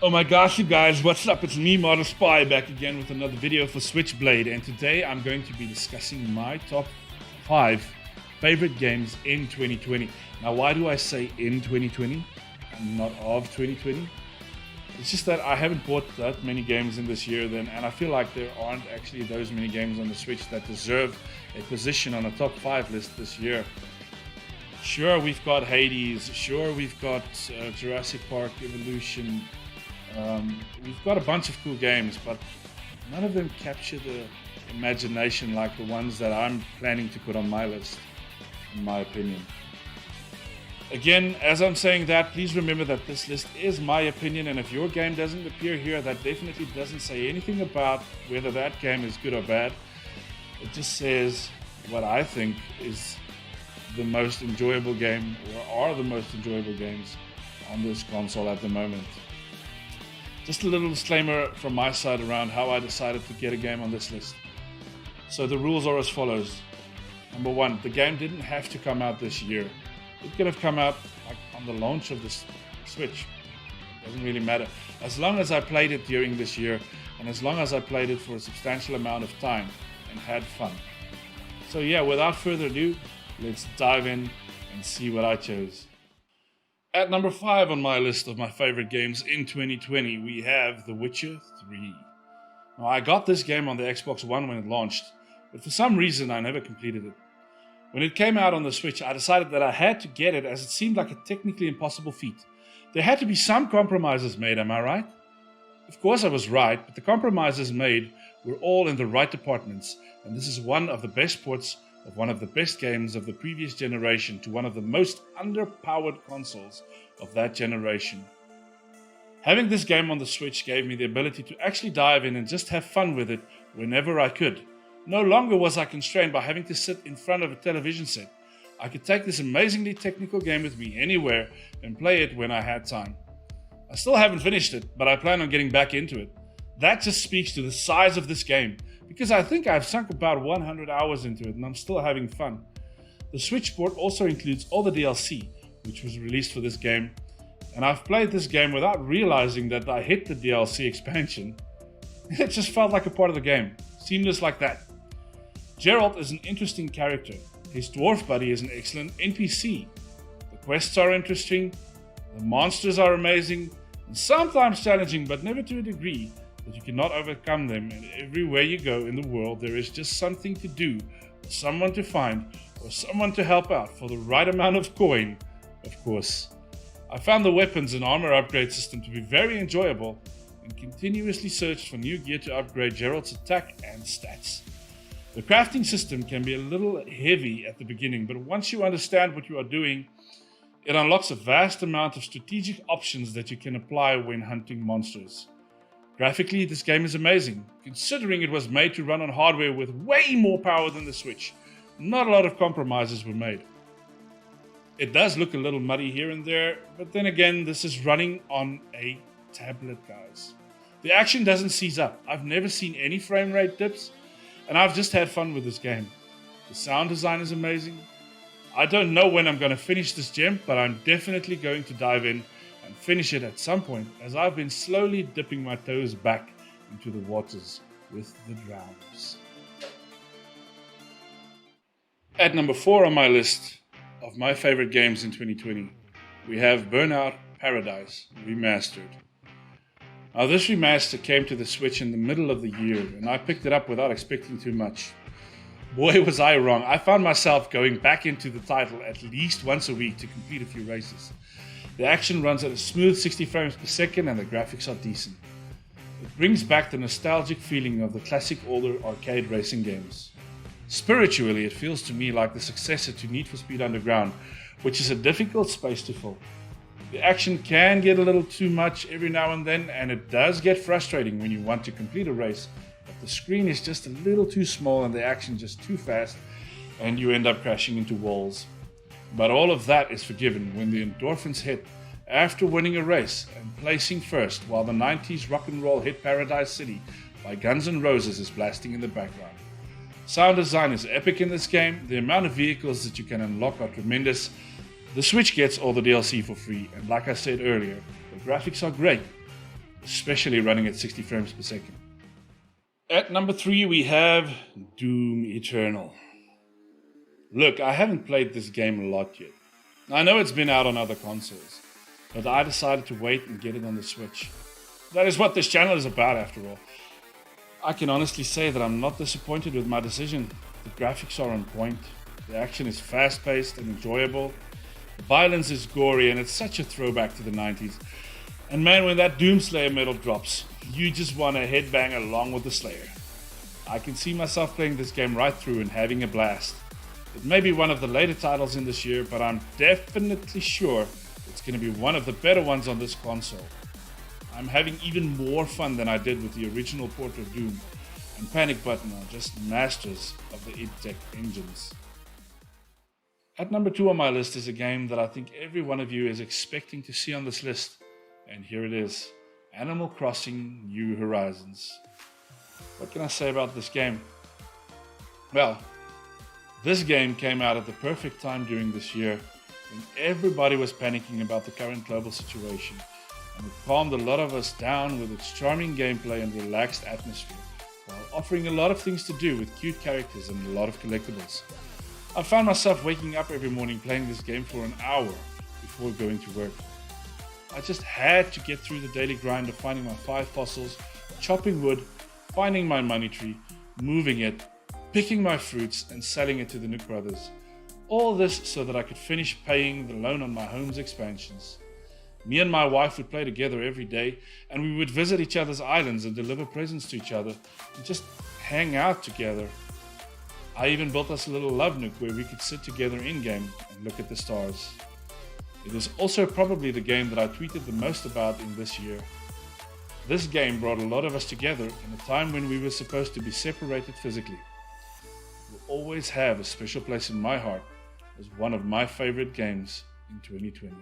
Oh my gosh, you guys, what's up? It's me, Model Spy, back again with another video for Switchblade, and today I'm going to be discussing my top 5 favorite games in 2020. Now, why do I say in 2020 and not of 2020? It's just that I haven't bought that many games in this year then, and I feel like there aren't actually those many games on the Switch that deserve a position on a top 5 list this year. Sure, we've got Hades, sure, we've got Jurassic Park Evolution, we've got a bunch of cool games, but none of them capture the imagination like the ones that I'm planning to put on my list, in my opinion. Again, as I'm saying that, please remember that this list is my opinion, and if your game doesn't appear here, that definitely doesn't say anything about whether that game is good or bad. It just says what I think is the most enjoyable game, or are the most enjoyable games on this console at the moment. Just a little disclaimer from my side around how I decided to get a game on this list. So the rules are as follows. Number 1, the game didn't have to come out this year. It could have come out like on the launch of the Switch. It doesn't really matter. As long as I played it during this year, and as long as I played it for a substantial amount of time and had fun. So yeah, without further ado, let's dive in and see what I chose. At number 5 on my list of my favorite games in 2020, we have The Witcher 3. Now, I got this game on the Xbox One when it launched, but for some reason I never completed it. When it came out on the Switch, I decided that I had to get it as it seemed like a technically impossible feat. There had to be some compromises made, am I right? Of course I was right, but the compromises made were all in the right departments, and this is one of the best ports of one of the best games of the previous generation to one of the most underpowered consoles of that generation. Having this game on the Switch gave me the ability to actually dive in and just have fun with it whenever I could. No longer was I constrained by having to sit in front of a television set. I could take this amazingly technical game with me anywhere and play it when I had time. I still haven't finished it, but I plan on getting back into it. That just speaks to the size of this game, because I think I've sunk about 100 hours into it and I'm still having fun. The Switch port also includes all the DLC, which was released for this game, and I've played this game without realizing that I hit the DLC expansion. It just felt like a part of the game, seamless like that. Geralt is an interesting character. His dwarf buddy is an excellent NPC. The quests are interesting, the monsters are amazing, and sometimes challenging, but never to a degree that you cannot overcome them, and everywhere you go in the world there is just something to do, or someone to find, or someone to help out for the right amount of coin, of course. I found the weapons and armor upgrade system to be very enjoyable, and continuously searched for new gear to upgrade Geralt's attack and stats. The crafting system can be a little heavy at the beginning, but once you understand what you are doing, it unlocks a vast amount of strategic options that you can apply when hunting monsters. Graphically, this game is amazing, considering it was made to run on hardware with way more power than the Switch. Not a lot of compromises were made. It does look a little muddy here and there, but then again, this is running on a tablet, guys. The action doesn't seize up. I've never seen any frame rate dips, and I've just had fun with this game. The sound design is amazing. I don't know when I'm going to finish this gem, but I'm definitely going to dive in and finish it at some point, as I've been slowly dipping my toes back into the waters with the drowns. At number 4 on my list of my favorite games in 2020, we have Burnout Paradise Remastered. Now, this remaster came to the Switch in the middle of the year, and I picked it up without expecting too much. Boy, was I wrong. I found myself going back into the title at least once a week to complete a few races. The action runs at a smooth 60 frames per second and the graphics are decent. It brings back the nostalgic feeling of the classic older arcade racing games. Spiritually, it feels to me like the successor to Need for Speed Underground, which is a difficult space to fill. The action can get a little too much every now and then, and it does get frustrating when you want to complete a race, but the screen is just a little too small and the action just too fast, and you end up crashing into walls. But all of that is forgiven when the endorphins hit after winning a race and placing first while the 90s rock and roll hit Paradise City by Guns N' Roses is blasting in the background. Sound design is epic in this game, the amount of vehicles that you can unlock are tremendous, The Switch gets all the DLC for free, and like I said earlier, the graphics are great. especially running at 60 frames per second. At number 3, we have Doom Eternal. Look, I haven't played this game a lot yet. I know it's been out on other consoles, but I decided to wait and get it on the Switch. That is what this channel is about, after all. I can honestly say that I'm not disappointed with my decision. The graphics are on point, the action is fast-paced and enjoyable, the violence is gory, and it's such a throwback to the 90s. And man, when that Doomslayer medal drops, you just want to headbang along with the Slayer. I can see myself playing this game right through and having a blast. It may be one of the later titles in this year, but I'm definitely sure it's going to be one of the better ones on this console. I'm having even more fun than I did with the original port of Doom, and Panic Button are just masters of the id Tech engines. At number 2 on my list is a game that I think every one of you is expecting to see on this list, and here it is, Animal Crossing New Horizons. What can I say about this game? Well, this game came out at the perfect time during this year when everybody was panicking about the current global situation, and it calmed a lot of us down with its charming gameplay and relaxed atmosphere, while offering a lot of things to do with cute characters and a lot of collectibles. I found myself waking up every morning playing this game for an hour before going to work. I just had to get through the daily grind of finding my 5 fossils, chopping wood, finding my money tree, moving it, picking my fruits and selling it to the Nook brothers. All this so that I could finish paying the loan on my home's expansions. Me and my wife would play together every day, and we would visit each other's islands and deliver presents to each other and just hang out together. I even built us a little love nook where we could sit together in-game and look at the stars. It was also probably the game that I tweeted the most about in this year. This game brought a lot of us together in a time when we were supposed to be separated physically. It will always have a special place in my heart as one of my favorite games in 2020.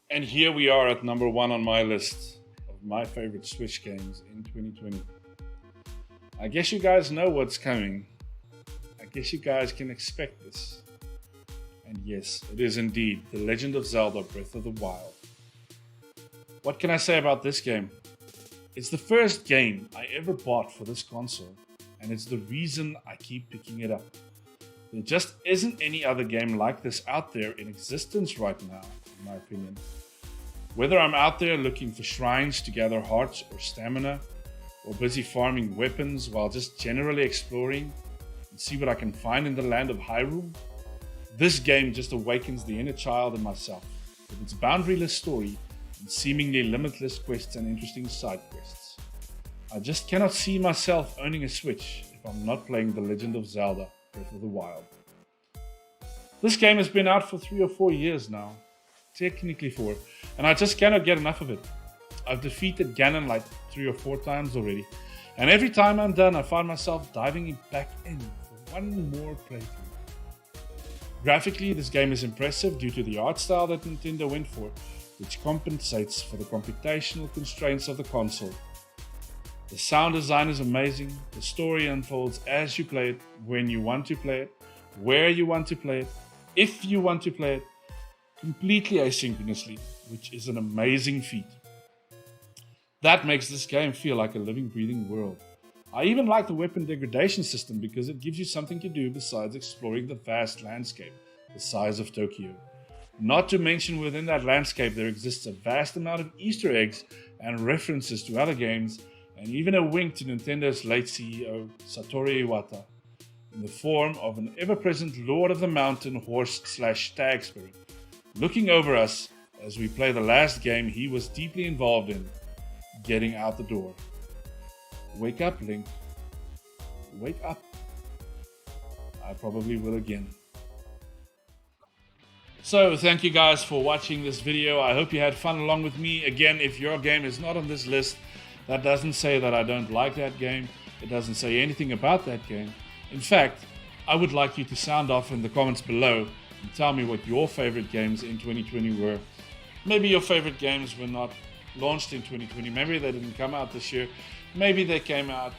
And here we are at number 1 on my list of my favorite Switch games in 2020. I guess you guys know what's coming. I guess you guys can expect this. And yes, it is indeed The Legend of Zelda Breath of the Wild. What can I say about this game? It's the first game I ever bought for this console, and it's the reason I keep picking it up. There just isn't any other game like this out there in existence right now, in my opinion. Whether I'm out there looking for shrines to gather hearts or stamina, or busy farming weapons while just generally exploring and see what I can find in the land of Hyrule, this game just awakens the inner child in myself with its boundaryless story and seemingly limitless quests and interesting side quests. I just cannot see myself owning a Switch if I'm not playing The Legend of Zelda Breath of the Wild. This game has been out for 3 or 4 years now, technically 4, and I just cannot get enough of it. I've defeated Ganon like 3 or 4 times already, and every time I'm done I find myself diving back in for one more playthrough. Graphically, this game is impressive due to the art style that Nintendo went for, which compensates for the computational constraints of the console. The sound design is amazing, the story unfolds as you play it, when you want to play it, where you want to play it, if you want to play it, completely asynchronously, which is an amazing feat. That makes this game feel like a living, breathing world. I even like the weapon degradation system because it gives you something to do besides exploring the vast landscape, the size of Tokyo. Not to mention within that landscape there exists a vast amount of Easter eggs and references to other games, and even a wink to Nintendo's late CEO, Satoru Iwata, in the form of an ever-present Lord of the Mountain horse/stag spirit, looking over us as we play the last game he was deeply involved in, getting out the door. Wake up, Link. Wake up. I probably will again. So, thank you guys for watching this video. I hope you had fun along with me. Again, if your game is not on this list, that doesn't say that I don't like that game. It doesn't say anything about that game. In fact, I would like you to sound off in the comments below and tell me what your favorite games in 2020 were. Maybe your favorite games were not launched in 2020. Maybe they didn't come out this year. Maybe they came out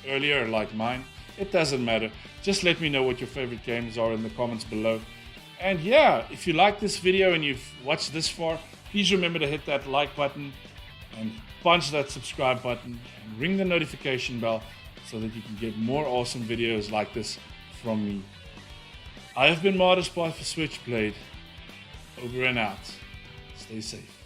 earlier like mine. It doesn't matter. Just let me know what your favorite games are in the comments below. And yeah, if you like this video and you've watched this far, please remember to hit that like button. and punch that subscribe button and ring the notification bell so that you can get more awesome videos like this from me. I have been Modest Spy for Switchblade. Over and out. Stay safe.